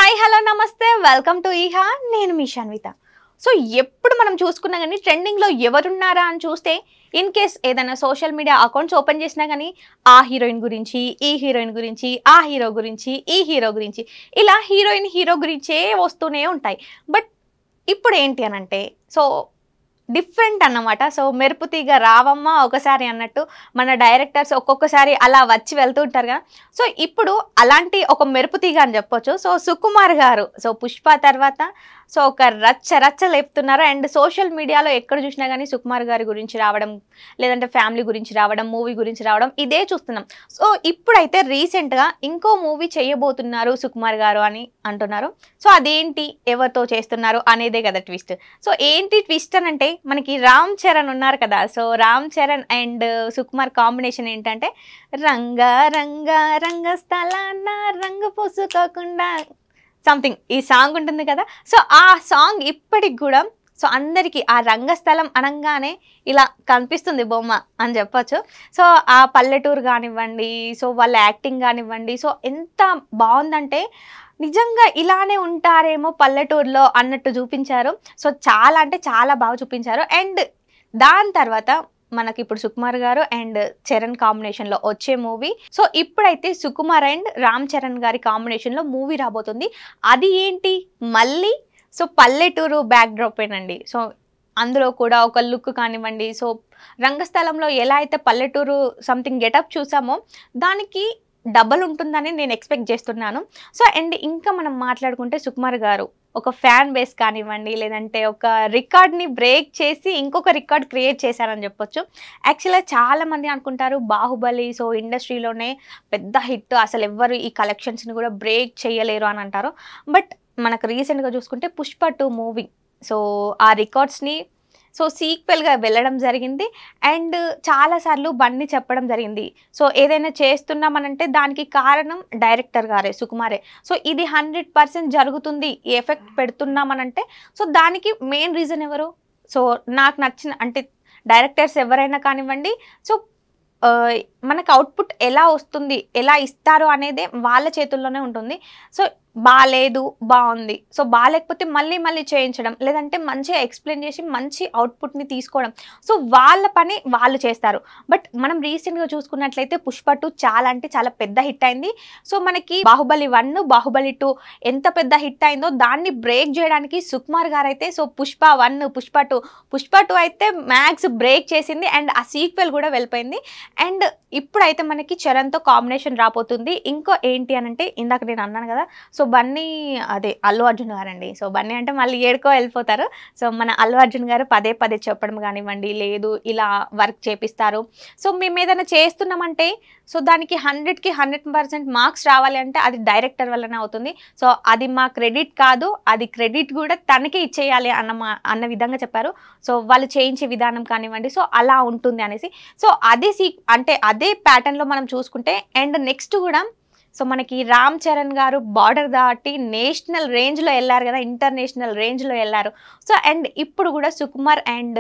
Hi hello నమస్తే welcome to ఈహా నేను మీ Shanvitha. So ఎప్పుడు మనం చూసుకున్నా కానీ ట్రెండింగ్లో ఎవరున్నారా అని చూస్తే ఇన్ కేస్ ఏదైనా సోషల్ మీడియా అకౌంట్స్ ఓపెన్ చేసినా కానీ ఆ హీరోయిన్ గురించి ఈ హీరోయిన్ గురించి ఆ హీరో గురించి ఈ హీరో గురించి ఇలా హీరోయిన్ హీరో గురించే వస్తూనే ఉంటాయి. బట్ ఇప్పుడు ఏంటి అని అంటే సో డిఫరెంట్ అన్నమాట. సో మెరుపు తీగ రావమ్మ ఒకసారి అన్నట్టు మన డైరెక్టర్స్ ఒక్కొక్కసారి అలా వచ్చి వెళ్తూ ఉంటారు కదా. సో ఇప్పుడు అలాంటి ఒక మెరుపు తీగ అని చెప్పొచ్చు. సో సుకుమార్ గారు సో పుష్ప తర్వాత సో ఒక రచ్చ రచ్చ లేపుతున్నారు. అండ్ సోషల్ మీడియాలో ఎక్కడ చూసినా కానీ సుకుమార్ గారి గురించి రావడం, లేదంటే ఫ్యామిలీ గురించి రావడం, మూవీ గురించి రావడం ఇదే చూస్తున్నాం. సో ఇప్పుడైతే రీసెంట్గా ఇంకో మూవీ చేయబోతున్నారు సుకుమార్ గారు అని అంటున్నారు. సో అదేంటి, ఎవరితో చేస్తున్నారు అనేదే కదా ట్విస్ట్. సో ఏంటి ట్విస్ట్ అని అంటే మనకి రామ్ చరణ్ ఉన్నారు కదా. So Ram Charan and Sukumar combination ఏంటంటే రంగా రంగా రంగస్థలాన రంగు పూసుకోకుండా సంథింగ్ ఈ సాంగ్ ఉంటుంది కదా. సో ఆ సాంగ్ ఇప్పటికి కూడా సో అందరికీ ఆ రంగస్థలం అనగానే ఇలా కనిపిస్తుంది బొమ్మ అని చెప్పొచ్చు. సో ఆ పల్లెటూరు కానివ్వండి, సో వాళ్ళ యాక్టింగ్ కానివ్వండి, సో ఎంత బాగుందంటే నిజంగా ఇలానే ఉంటారేమో పల్లెటూరులో అన్నట్టు చూపించారు. సో చాలా అంటే చాలా బాగా చూపించారు. అండ్ దాని తర్వాత మనకి ఇప్పుడు సుకుమార్ గారు అండ్ చరణ్ కాంబినేషన్లో వచ్చే మూవీ. సో ఇప్పుడైతే సుకుమార్ అండ్ రామ్ చరణ్ గారి కాంబినేషన్లో మూవీ రాబోతుంది. అది ఏంటి మళ్ళీ సో పల్లెటూరు బ్యాక్డ్రాపేనండి. సో అందులో కూడా ఒక లుక్ కానివ్వండి, సో రంగస్థలంలో ఎలా అయితే పల్లెటూరు సంథింగ్ గెటప్ చూసామో దానికి డబల్ ఉంటుందని నేను ఎక్స్పెక్ట్ చేస్తున్నాను. సో అండ్ ఇంకా మనం మాట్లాడుకుంటే సుకుమార్ గారు ఒక ఫ్యాన్ బేస్ కానివ్వండి, లేదంటే ఒక రికార్డ్ని బ్రేక్ చేసి ఇంకొక రికార్డ్ క్రియేట్ చేశారని చెప్పొచ్చు. యాక్చువల్గా చాలామంది అనుకుంటారు బాహుబలి సో ఇండస్ట్రీలోనే పెద్ద హిట్, అసలు ఎవ్వరు ఈ కలెక్షన్స్ని కూడా బ్రేక్ చేయలేరు అని అంటారు. బట్ మనకు రీసెంట్గా చూసుకుంటే పుష్ప 2 మూవీ సో ఆ రికార్డ్స్ని సో సీక్వెల్గా వెళ్ళడం జరిగింది. అండ్ చాలాసార్లు బన్నీ చెప్పడం జరిగింది సో ఏదైనా చేస్తున్నామనంటే దానికి కారణం డైరెక్టర్ గారే, సుకుమారే. సో ఇది 100% జరుగుతుంది, ఈ ఎఫెక్ట్ పెడుతున్నామనంటే సో దానికి మెయిన్ రీజన్ ఎవరు? సో నాకు నచ్చిన అంటే డైరెక్టర్స్ ఎవరైనా కానివ్వండి, సో మనకు అవుట్పుట్ ఎలా వస్తుంది, ఎలా ఇస్తారు అనేదే వాళ్ళ చేతుల్లోనే ఉంటుంది. సో బాగాలేదు, బాగుంది, సో బాగాలేకపోతే మళ్ళీ మళ్ళీ చేయించడం, లేదంటే మంచిగా ఎక్స్ప్లెయిన్ చేసి మంచి అవుట్పుట్ని తీసుకోవడం, సో వాళ్ళ పని వాళ్ళు చేస్తారు. బట్ మనం రీసెంట్గా చూసుకున్నట్లయితే పుష్ప 2 చాలా అంటే చాలా పెద్ద హిట్ అయింది. సో మనకి బాహుబలి 1, బాహుబలి 2 ఎంత పెద్ద హిట్ అయిందో దాన్ని బ్రేక్ చేయడానికి సుకుమార్ గారు అయితే సో పుష్ప 1, పుష్ప 2 అయితే మ్యాక్స్ బ్రేక్ చేసింది. అండ్ ఆ సీక్వెల్ కూడా వెళ్ళిపోయింది. అండ్ ఇప్పుడైతే మనకి చరణ్తో కాంబినేషన్ రాబోతుంది. ఇంకో ఏంటి అని అంటే ఇందాక నేను అన్నాను కదా, సో బన్నీ అదే అల్లు అర్జున్ గారండి. సో బన్నీ అంటే మళ్ళీ ఏడుకో వెళ్ళిపోతారు. సో మన అల్లు అర్జున్ గారు పదే పదే చెప్పడం కానివ్వండి, లేదు ఇలా వర్క్ చేపిస్తారు. సో మేము ఏదైనా చేస్తున్నామంటే సో దానికి 100కి 100% మార్క్స్ రావాలి అంటే అది డైరెక్టర్ వల్లనే అవుతుంది. సో అది మా క్రెడిట్ కాదు, అది క్రెడిట్ కూడా తనకే ఇచ్చేయాలి అన్న విధంగా చెప్పారు. సో వాళ్ళు చేయించే విధానం కానివ్వండి, సో అలా ఉంటుంది అనేసి. సో అదే అంటే అదే ప్యాటర్న్లో మనం చూసుకుంటే అండ్ నెక్స్ట్ కూడా సో మనకి రామ్ చరణ్ గారు బార్డర్ దాటి నేషనల్ రేంజ్లో వెళ్ళారు కదా, ఇంటర్నేషనల్ రేంజ్లో వెళ్ళారు. సో అండ్ ఇప్పుడు కూడా సుకుమార్ అండ్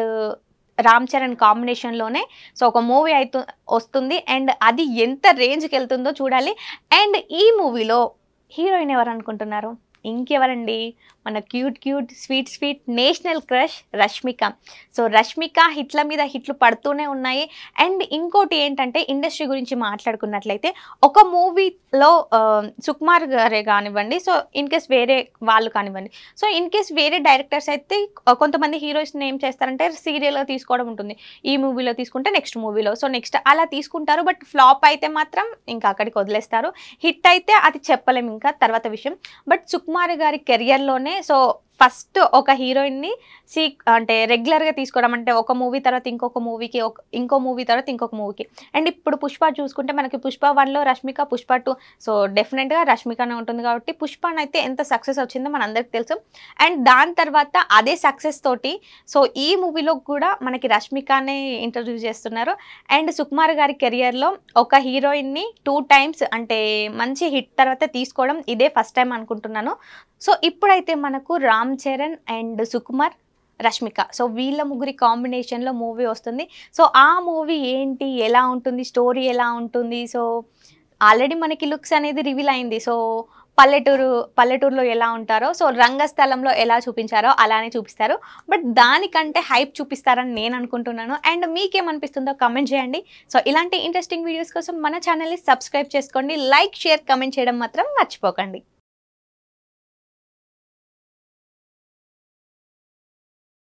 రామ్ చరణ్ కాంబినేషన్లోనే సో ఒక మూవీ అయితే వస్తుంది. అండ్ అది ఎంత రేంజ్కి వెళ్తుందో చూడాలి. అండ్ ఈ మూవీలో హీరోయిన్ ఎవరు అనుకుంటున్నారు? ఇంకెవరండి, మన cute sweet national crush Rashmika. So Rashmika హిట్ల మీద హిట్లు పడుతూనే ఉన్నాయి. అండ్ ఇంకోటి ఏంటంటే ఇండస్ట్రీ గురించి మాట్లాడుకున్నట్లయితే ఒక మూవీలో సుకుమార్ గారే కానివ్వండి, సో ఇన్ కేస్ వేరే వాళ్ళు కానివ్వండి, సో ఇన్ కేస్ వేరే డైరెక్టర్స్ అయితే కొంతమంది హీరోయిన్స్ని ఏం చేస్తారంటే సీరియల్గా తీసుకోవడం ఉంటుంది. ఈ మూవీలో తీసుకుంటే నెక్స్ట్ మూవీలో, సో నెక్స్ట్ అలా తీసుకుంటారు. బట్ ఫ్లాప్ అయితే మాత్రం ఇంకా అక్కడికి వదిలేస్తారు. హిట్ అయితే అది చెప్పలేము, ఇంకా తర్వాత విషయం. బట్ సుకుమార్ గారి కెరియర్లోనే సో ఫస్ట్ ఒక హీరోయిన్ని అంటే రెగ్యులర్గా తీసుకోవడం, అంటే ఒక మూవీ తర్వాత ఇంకొక మూవీకి, ఇంకో మూవీ తర్వాత ఇంకొక మూవీకి. అండ్ ఇప్పుడు పుష్ప చూసుకుంటే మనకి పుష్ప 1లో రష్మిక, పుష్ప 2 సో డెఫినెట్గా రష్మికనే ఉంటుంది కాబట్టి పుష్పన్ అయితే ఎంత సక్సెస్ వచ్చిందో మనందరికి తెలుసు. అండ్ దాని తర్వాత అదే సక్సెస్ తోటి సో ఈ మూవీలో కూడా మనకి రష్మికనే ఇంట్రడ్యూస్ చేస్తున్నారు. అండ్ సుకుమార్ గారి కెరియర్లో ఒక హీరోయిన్ని 2 టైమ్స్ అంటే మంచి హిట్ తర్వాత తీసుకోవడం ఇదే ఫస్ట్ టైం అనుకుంటున్నాను. సో ఇప్పుడైతే మనకు రామ్ చరణ్ అండ్ సుకుమార్, రష్మిక సో వీళ్ళ ముగ్గురి కాంబినేషన్లో మూవీ వస్తుంది. సో ఆ మూవీ ఏంటి, ఎలా ఉంటుంది, స్టోరీ ఎలా ఉంటుంది, సో ఆల్రెడీ మనకి లుక్స్ అనేది రివీల్ అయింది. సో పల్లెటూరులో ఎలా ఉంటారో, సో రంగస్థలంలో ఎలా చూపించారో అలానే చూపిస్తారు. బట్ దానికంటే హైప్ చూపిస్తారని నేను అనుకుంటున్నాను. అండ్ మీకేమనిపిస్తుందో కమెంట్ చేయండి. సో ఇలాంటి ఇంట్రెస్టింగ్ వీడియోస్ కోసం మన ఛానల్ని సబ్స్క్రైబ్ చేసుకోండి. లైక్, షేర్, కమెంట్ చేయడం మాత్రం మర్చిపోకండి.